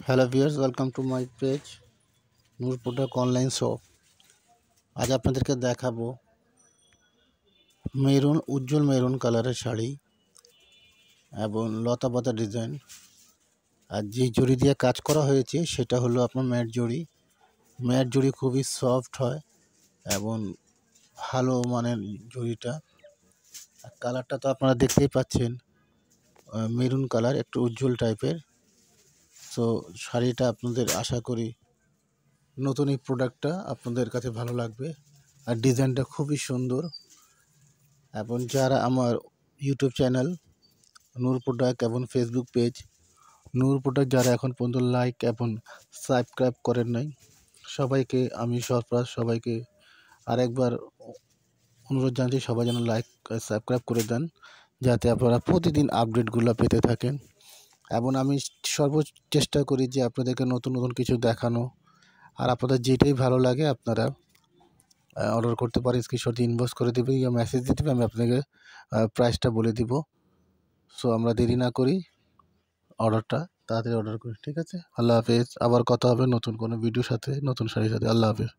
Hello viewers, welcome to my page Noor product online shop. আজ আপনাদেরকে দেখাবো উজ্জ্বল মেরুন কালারের শাড়ি এবং লতা পাতা ডিজাইন। আর যে জড়ি দিয়ে কাজ করা হয়েছে সেটা হলো আপনার ম্যাট জড়ি খুবই সফট হয় এবং ভালো মানের জড়িটা। আর কালারটা তো আপনারা দেখতেই পাচ্ছেন, মেরুন কালার, একটু উজ্জ্বল টাইপের। তো শাড়িটা আপনাদের আশা করি নতুন এই প্রোডাক্টটা আপনাদের কাছে ভালো লাগবে। আর ডিজাইনটা খুবই সুন্দর। এবং যারা আমার ইউটিউব চ্যানেল নূর প্রোডাক্ট এবং ফেসবুক পেজ নূর প্রোডাক্ট যারা এখন পর্যন্ত লাইক এবং সাবস্ক্রাইব করেন নাই, সবাইকে আমি সবাইকে আরেকবার অনুরোধ জানাচ্ছি, সবাই যেন লাইক সাবস্ক্রাইব করে দেন, যাতে আপনারা প্রতিদিন আপডেটগুলো পেতে থাকেন। এবং আমি চেষ্টা করি যে আপনাদেরকে নতুন নতুন কিছু দেখানো। আর আপনাদের যেটাই ভালো লাগে আপনারা অর্ডার করতে পারেন, স্ক্রিনশট দিয়ে ইনবক্স করে দেবে ইয়া মেসেজ দিয়ে দেবে, আমি আপনাকে প্রাইসটা বলে দিব। সো আমরা দেরি না করি, তাড়াতাড়ি অর্ডার করি। ঠিক আছে, আল্লাহ হাফেজ। আবার কথা হবে নতুন কোনো ভিডিওর সাথে, নতুন শাড়ির সাথে। আল্লাহ হাফেজ।